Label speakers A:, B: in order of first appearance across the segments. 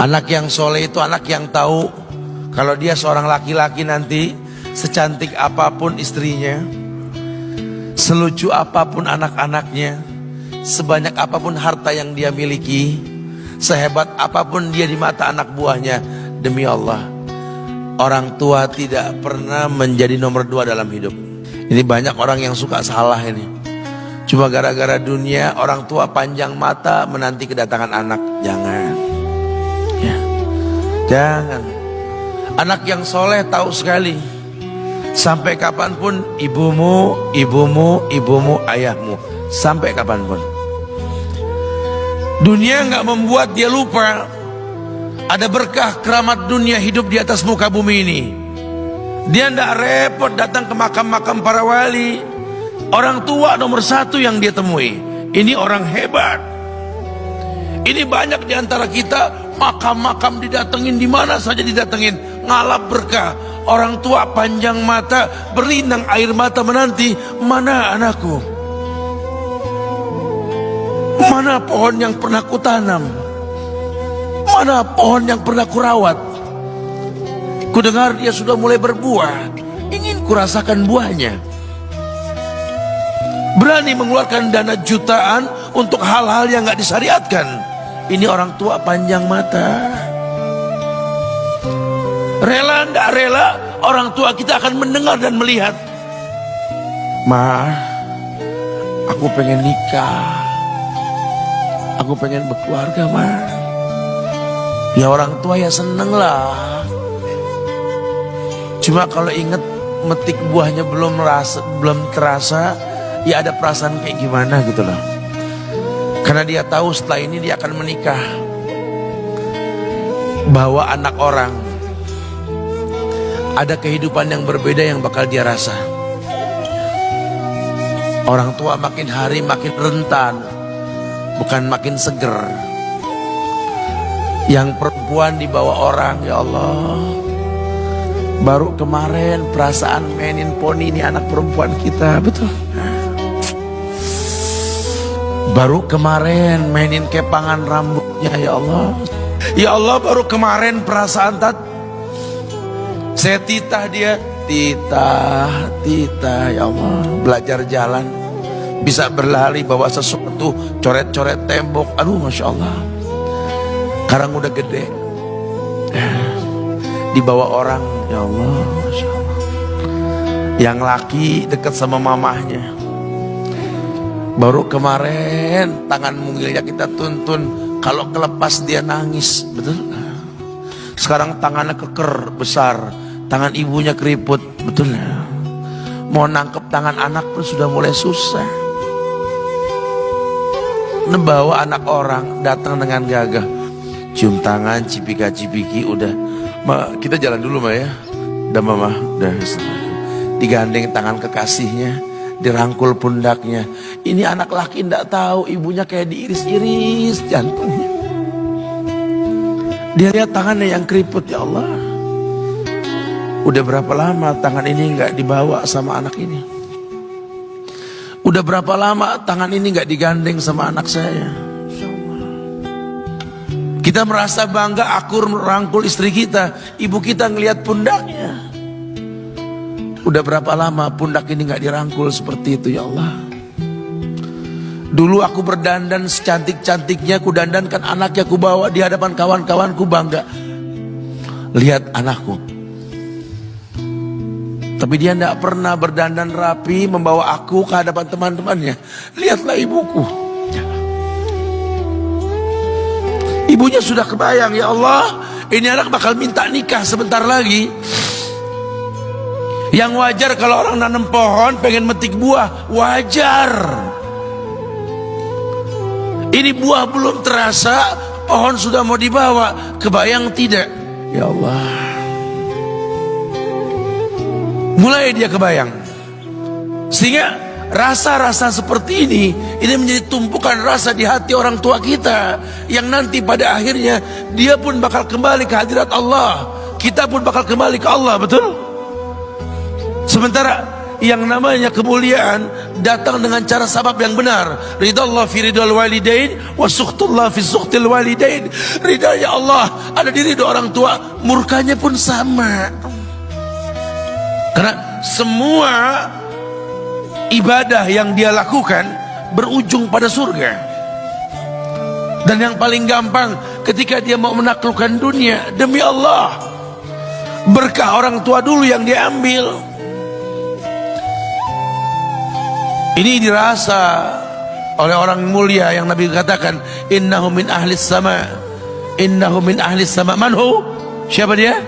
A: Anak yang soleh itu anak yang tahu kalau dia seorang laki-laki nanti, secantik apapun istrinya, selucu apapun anak-anaknya, sebanyak apapun harta yang dia miliki, sehebat apapun dia di mata anak buahnya, demi Allah, orang tua tidak pernah menjadi nomor 2 dalam hidup. Ini banyak orang yang suka salah ini. Cuma gara-gara dunia, orang tua panjang mata menanti kedatangan anak. Jangan, ya, jangan. Anak yang soleh tahu sekali, sampai kapanpun ibumu, ayahmu, sampai kapanpun. Dunia nggak membuat dia lupa ada berkah keramat dunia hidup di atas muka bumi ini. Dia nggak repot datang ke makam-makam para wali. Orang tua nomor 1 yang dia temui. Ini orang hebat. Ini banyak di antara kita makam-makam didatengin, di mana saja didatengin, ngalap berkah. Orang tua panjang mata, berlinang air mata menanti, mana anakku? Mana pohon yang pernah kutanam? Mana pohon yang pernah kurawat? Kudengar dia sudah mulai berbuah, ingin kurasakan buahnya. Berani mengeluarkan dana jutaan untuk hal-hal yang gak disyariatkan. Ini orang tua panjang mata. Rela nggak rela, orang tua kita akan mendengar dan melihat. Ma, aku pengen nikah, aku pengen berkeluarga, ma. Ya orang tua ya seneng lah. Cuma kalau inget metik buahnya belum terasa, ya ada perasaan kayak gimana gitu loh. Karena dia tahu setelah ini dia akan menikah, bahwa anak orang ada kehidupan yang berbeda yang bakal dia rasa. Orang tua makin hari makin rentan, bukan makin seger. Yang perempuan dibawa orang, ya Allah. Baru kemarin perasaan mainin poni, ini anak perempuan kita, betul. Baru kemarin mainin kepangan rambutnya, ya Allah. Ya Allah, baru kemarin perasaan saya titah dia, titah, ya Allah. Belajar jalan, bisa berlari bawa sesuatu, coret-coret tembok, aduh Masya Allah. Sekarang udah gede, dibawa orang, ya Allah, Masya Allah. Yang laki dekat sama mamahnya. Baru kemarin tangan mungilnya kita tuntun, kalau kelepas dia nangis, betul. Sekarang tangannya keker besar, tangan ibunya keriput, betul. Mau nangkep tangan anak pun sudah mulai susah. Membawa anak orang datang dengan gagah, cium tangan, cipika-cipiki, udah. Ma, kita jalan dulu ma ya. Udah mama, udah. Digandeng tangan kekasihnya, dirangkul pundaknya. Ini anak laki ndak tahu ibunya kayak diiris-iris jantungnya. Dia lihat tangannya yang keriput, ya Allah. Udah berapa lama tangan ini nggak dibawa sama anak ini? Udah berapa lama tangan ini nggak digandeng sama anak saya? Kita merasa bangga akur merangkul istri kita, ibu kita ngelihat pundaknya. Udah berapa lama pundak ini nggak dirangkul seperti itu, ya Allah. Dulu aku berdandan secantik-cantiknya, ku dandankan anaknya, ku bawa di hadapan kawan-kawanku bangga. Lihat anakku. Tapi dia tidak pernah berdandan rapi membawa aku ke hadapan teman-temannya. Lihatlah ibuku. Ibunya sudah kebayang, ya Allah, ini anak bakal minta nikah sebentar lagi. Yang wajar kalau orang nanam pohon pengen metik buah, wajar. Ini buah belum terasa, pohon sudah mau dibawa. Kebayang tidak? Ya Allah. Mulai dia kebayang. Sehingga rasa-rasa seperti ini menjadi tumpukan rasa di hati orang tua kita, yang nanti pada akhirnya dia pun bakal kembali ke hadirat Allah. Kita pun bakal kembali ke Allah, betul? Sementara yang namanya kemuliaan datang dengan cara sabab yang benar. Ridallah fi ridal walidain wa sukhtullah fi sukhtil walidain. Ridanya Allah ada di ridho orang tua, murkanya pun sama. Karena semua ibadah yang dia lakukan berujung pada surga. Dan yang paling gampang ketika dia mau menaklukkan dunia, demi Allah, berkah orang tua dulu yang dia ambil. Ini dirasa oleh orang mulia yang Nabi katakan, innahu min ahlis sama, innahu min ahlis sama. Manhu? Siapa dia?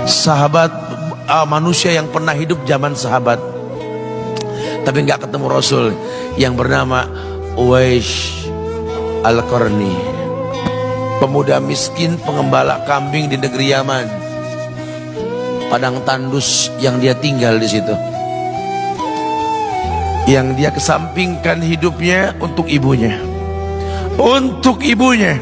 A: Sahabat, manusia yang pernah hidup zaman sahabat tapi nggak ketemu Rasul, yang bernama Uwais Al-Qarni, pemuda miskin pengembala kambing di negeri Yaman. Padang tandus yang dia tinggal di situ, yang dia kesampingkan hidupnya untuk ibunya, untuk ibunya.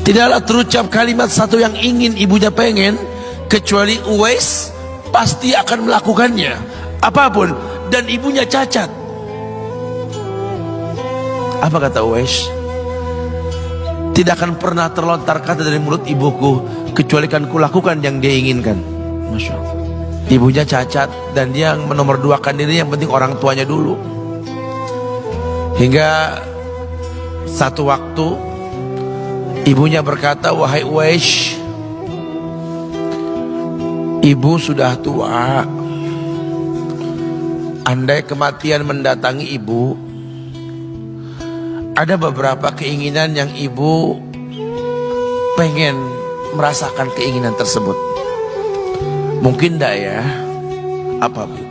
A: Tidaklah terucap kalimat satu yang ingin ibunya pengen, kecuali Uwais pasti akan melakukannya, apapun, dan ibunya cacat. Apa kata Uwais? Tidak akan pernah terlontar kata dari mulut ibuku kecuali kan kulakukan yang dia inginkan. Masya Allah. Ibunya cacat dan dia menomorduakan diri, yang penting orang tuanya dulu. Hingga satu waktu ibunya berkata, wahai Uwais, ibu sudah tua. Andai kematian mendatangi ibu, ada beberapa keinginan yang ibu pengen merasakan keinginan tersebut. Mungkin enggak ya? Apa Bu?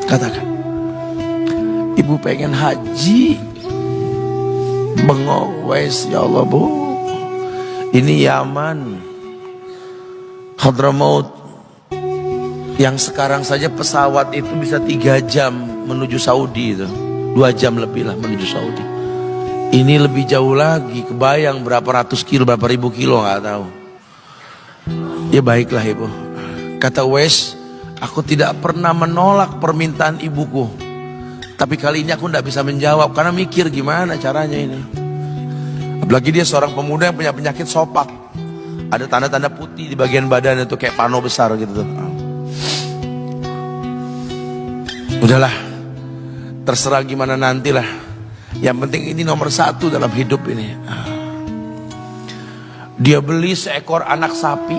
A: Katakan. Ibu pengen haji. Bengong, Wais, ya Allah Bu, ini Yaman, Hadramaut, yang sekarang saja pesawat itu bisa 3 jam menuju Saudi itu, 2 jam lebih lah menuju Saudi. Ini lebih jauh lagi, kebayang berapa ratus kilo, berapa ribu kilo, nggak tahu. Ya baiklah ibu, kata Wes, aku tidak pernah menolak permintaan ibuku, tapi kali ini aku tidak bisa menjawab karena mikir gimana caranya ini. Apalagi dia seorang pemuda yang punya penyakit sopak, ada tanda-tanda putih di bagian badan itu kayak pano besar gitu tuh. Udahlah, terserah gimana nantilah. Yang penting ini nomor 1 dalam hidup ini. Dia beli seekor anak sapi,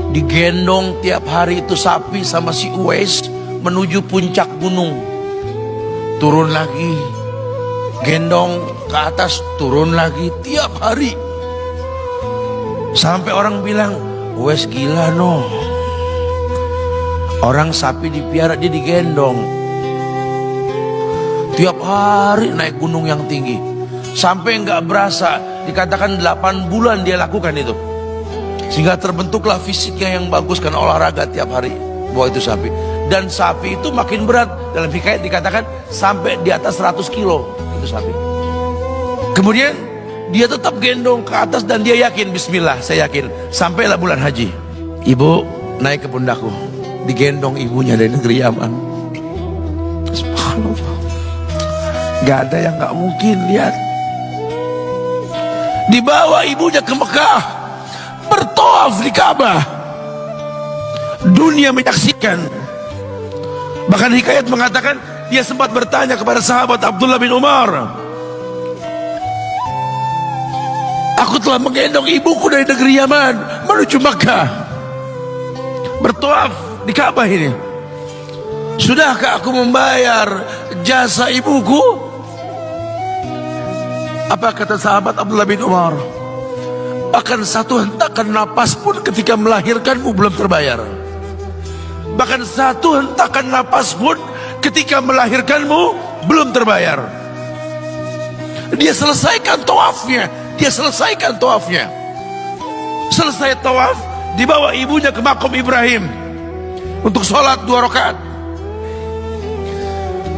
A: digendong tiap hari itu sapi sama si Uwais menuju puncak gunung, turun lagi, gendong ke atas, turun lagi tiap hari. Sampai orang bilang, Uwais gila no, orang sapi dipiara dia digendong tiap hari naik gunung yang tinggi, sampai nggak berasa, dikatakan 8 bulan dia lakukan itu, sehingga terbentuklah fisiknya yang bagus karena olahraga tiap hari bawa itu sapi. Dan sapi itu makin berat, dalam hikayat dikatakan sampai di atas 100 kilo itu sapi. Kemudian dia tetap gendong ke atas dan dia yakin, bismillah saya yakin, sampailah bulan haji, ibu naik ke pundakku, digendong ibunya dari negeri Yaman. Subhanallah, gak ada yang gak mungkin. Lihat, dibawa ibunya ke Mekah, bertawaf di Ka'bah, dunia menyaksikan. Bahkan hikayat mengatakan dia sempat bertanya kepada sahabat Abdullah bin Umar, aku telah menggendong ibuku dari negeri Yaman menuju Mekah, bertawaf di Ka'bah ini, sudahkah aku membayar jasa ibuku? Apa kata sahabat Abdullah bin Umar? Bahkan satu hentakan napas pun ketika melahirkanmu belum terbayar. Bahkan satu hentakan napas pun ketika melahirkanmu belum terbayar. Dia selesaikan tawafnya, dia selesaikan tawafnya. Selesai tawaf, dibawa ibunya ke makom Ibrahim untuk sholat 2 rakaat.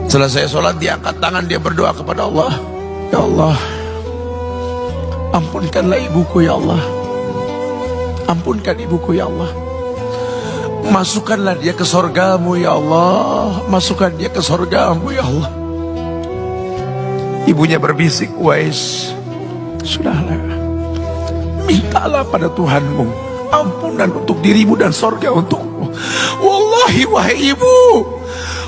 A: Selesai sholat, dia angkat tangan, dia berdoa kepada Allah, ya Allah, ampunkanlah ibuku ya Allah. Ampunkan ibuku ya Allah. Masukkanlah dia ke sorgamu ya Allah. Masukkan dia ke sorgamu ya Allah. Ibunya berbisik, Uwais, sudahlah, mintalah pada Tuhanmu ampunan untuk dirimu dan sorga untukmu. Wallahi wahai ibu,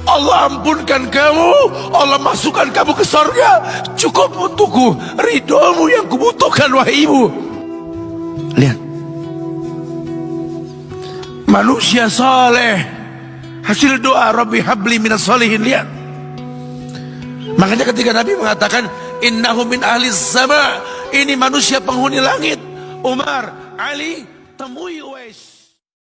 A: Allah ampunkan kamu, Allah masukkan kamu ke sorga, cukup untukku ridhomu yang kubutuhkan wahai ibu. Lihat, manusia saleh, hasil doa Rabbi habli minas solihin. Lihat, makanya ketika Nabi mengatakan innahu min ahli sama, ini manusia penghuni langit, Umar, Ali, temui Uwais.